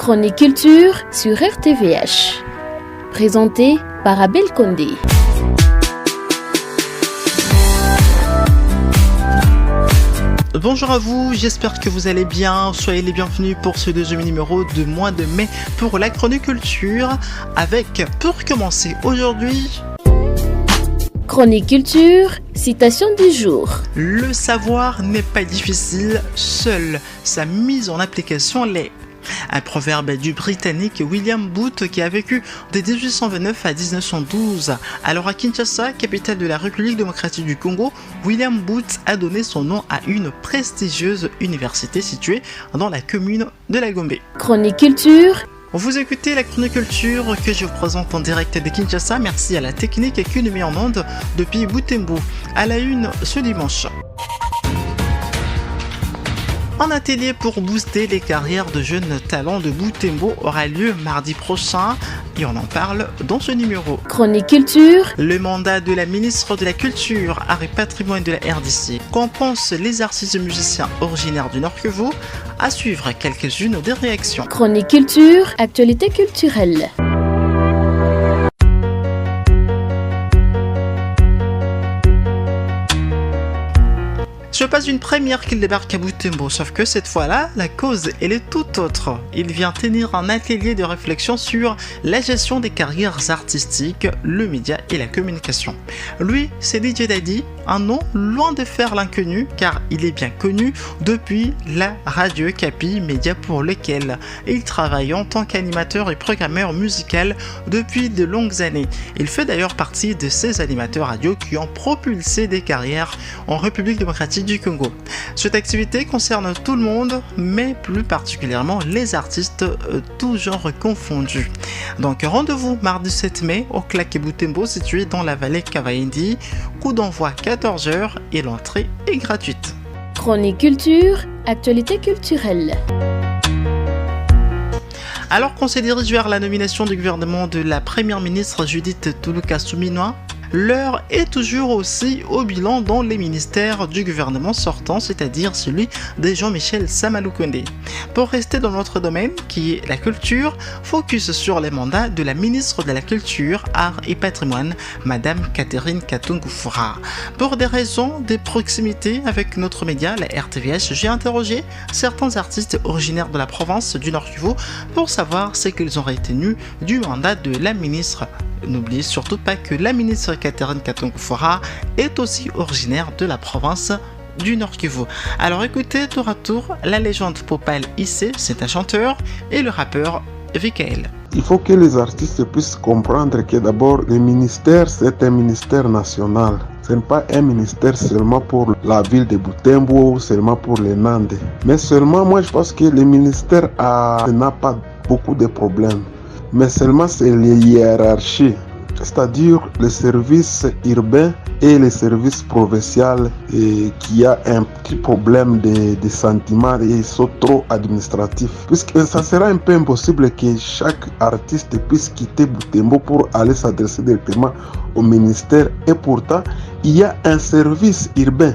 Chronique Culture sur RTVH. Présenté par Abel Condé. Bonjour à vous, j'espère que vous allez bien. Soyez les bienvenus pour ce deuxième numéro de mois de mai pour la Chronique Culture avec, pour commencer aujourd'hui, Chronique Culture, citation du jour. Le savoir n'est pas difficile, seule sa mise en application l'est. Un proverbe du Britannique William Booth qui a vécu de 1829 à 1912. Alors à Kinshasa, capitale de la République démocratique du Congo, William Booth a donné son nom à une prestigieuse université située dans la commune de la Gombe. Chronique Culture. Vous écoutez la Chronique Culture que je vous présente en direct de Kinshasa. Merci à la technique qui nous met en onde depuis Butembo. À la une ce dimanche. Un atelier pour booster les carrières de jeunes talents de Butembo aura lieu mardi prochain et on en parle dans ce numéro. Chronique Culture. Le mandat de la ministre de la Culture, Art et Patrimoine de la RDC, qu'en pensent les artistes et musiciens originaires du Nord-Kivu, à suivre quelques-unes des réactions. Chronique Culture, actualité culturelle. Ce n'est pas une première qu'il débarque à Butembo, sauf que cette fois-là, la cause, elle est tout autre. Il vient tenir un atelier de réflexion sur la gestion des carrières artistiques, le média et la communication. Lui, c'est DJ Daddy, un nom loin de faire l'inconnu, car il est bien connu depuis la Radio Capi, média pour lequel il travaille en tant qu'animateur et programmeur musical depuis de longues années. Il fait d'ailleurs partie de ces animateurs radio qui ont propulsé des carrières en République démocratique du Congo. Cette activité concerne tout le monde, mais plus particulièrement les artistes, tous genres confondus. Donc rendez-vous mardi 7 mai au Claque Butembo situé dans la vallée Kavaindi. Coup d'envoi 14h et l'entrée est gratuite. Chronique Culture, actualité culturelle. Alors qu'on s'est dirigé vers la nomination du gouvernement de la première ministre Judith Tuluka-Suminwa, l'heure est toujours aussi au bilan dans les ministères du gouvernement sortant, c'est-à-dire celui de Jean-Michel Samaloukonde. Pour rester dans notre domaine, qui est la culture, focus sur les mandats de la ministre de la Culture, Art et Patrimoine, Madame Catherine Katungu-Fura. Pour des raisons de proximité avec notre média, la RTVH, j'ai interrogé certains artistes originaires de la province du Nord-Kivu pour savoir ce qu'ils ont retenu du mandat de la ministre. N'oubliez surtout pas que la ministre Catherine Katungu-Fura est aussi originaire de la province du Nord-Kivu. Alors écoutez tour à tour la légende Popal Issé, c'est un chanteur, et le rappeur Vikael. Il faut que les artistes puissent comprendre que d'abord le ministère c'est un ministère national. Ce n'est pas un ministère seulement pour la ville de Butembo ou seulement pour les Nandes. Mais seulement moi je pense que le ministère n'a pas beaucoup de problèmes. Mais seulement c'est les hiérarchies, c'est-à-dire les services urbains et les services provinciaux qui a un petit problème de sentiments et ils sont trop administratifs. Puisque ça sera un peu impossible que chaque artiste puisse quitter Butembo pour aller s'adresser directement au ministère. Et pourtant, il y a un service urbain,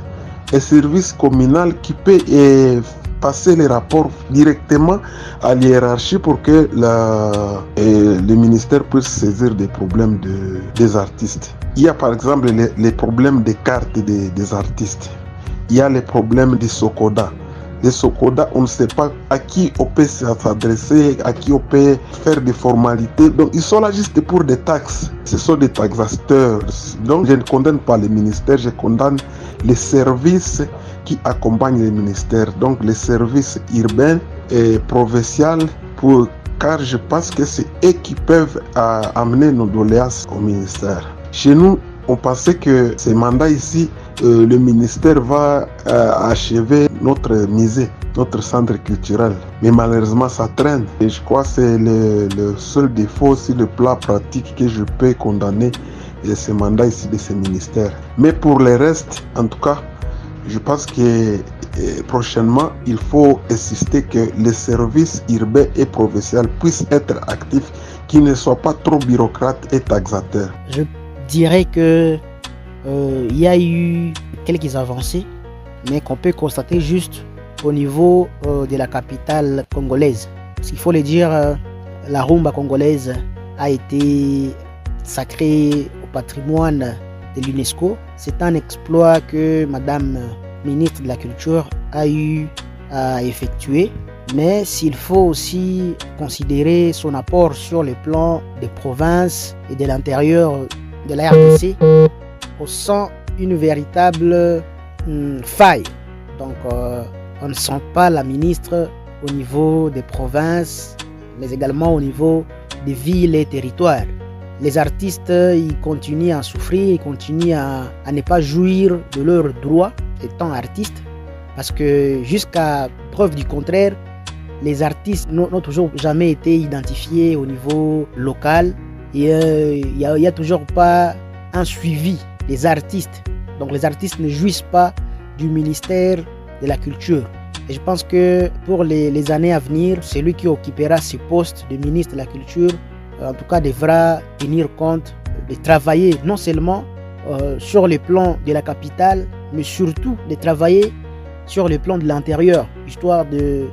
un service communal qui peut passer les rapports directement à l'hiérarchie pour que le ministère puisse saisir des problèmes des artistes. Il y a par exemple les problèmes des cartes des artistes. Il y a les problèmes des Sokoda. Les Sokoda, on ne sait pas à qui on peut s'adresser, à qui on peut faire des formalités. Donc ils sont là juste pour des taxes. Ce sont des taxateurs. Donc je ne condamne pas les ministères, je condamne les services qui accompagnent les ministères. Donc les services urbains et provinciaux, car je pense que c'est eux qui peuvent amener nos doléances au ministère. Chez nous, on pensait que ces mandats ici, le ministère va achever notre musée, notre centre culturel. Mais malheureusement, ça traîne. Et je crois que c'est le seul défaut, aussi le plan pratique que je peux condamner ces mandats ici de ces ministères. Mais pour le reste, en tout cas, je pense que prochainement, il faut insister que les services urbains et provinciaux puissent être actifs, qu'ils ne soient pas trop bureaucrates et taxateurs. Je dirais que il y a eu quelques avancées, mais qu'on peut constater juste au niveau de la capitale congolaise. Parce qu'il faut le dire, la rumba congolaise a été sacrée au patrimoine de l'UNESCO. C'est un exploit que Madame ministre de la Culture a eu à effectuer. Mais s'il faut aussi considérer son apport sur le plan des provinces et de l'intérieur de la RDC, on sent une véritable faille. Donc on ne sent pas la ministre au niveau des provinces, mais également au niveau des villes et territoires. Les artistes, ils continuent à souffrir, ils continuent à ne pas jouir de leurs droits étant artistes, parce que jusqu'à preuve du contraire, les artistes n'ont toujours jamais été identifiés au niveau local et il n'y a toujours pas un suivi des artistes. Donc les artistes ne jouissent pas du ministère de la Culture. Et je pense que pour les années à venir, celui qui occupera ce poste de ministre de la Culture, en tout cas, devra tenir compte de travailler non seulement sur le plan de la capitale, mais surtout de travailler sur le plan de l'intérieur, histoire de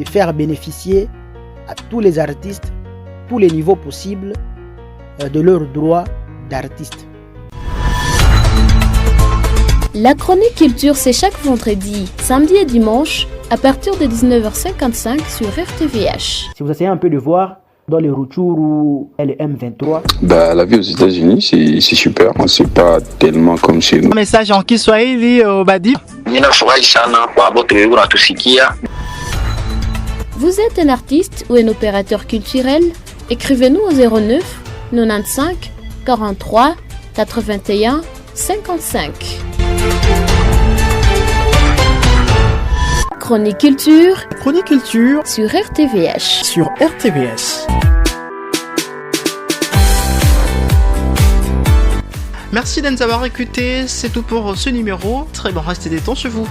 faire bénéficier à tous les artistes, tous les niveaux possibles, de leurs droits d'artistes. La chronique culture, c'est chaque vendredi, samedi et dimanche, à partir de 19h55 sur RTVH. Si vous essayez un peu de voir, dans les Rutshuru et les M23. La vie aux États-Unis, c'est super. C'est pas tellement comme chez nous. Un message en Kiswahili au Badi. Vous êtes un artiste ou un opérateur culturel? Écrivez-nous au 09 95 43 81 55. Chronique culture. Chronique culture sur RTVH. Sur RTVS. Merci de nous avoir écoutés. C'est tout pour ce numéro. Très bon reste des temps chez vous.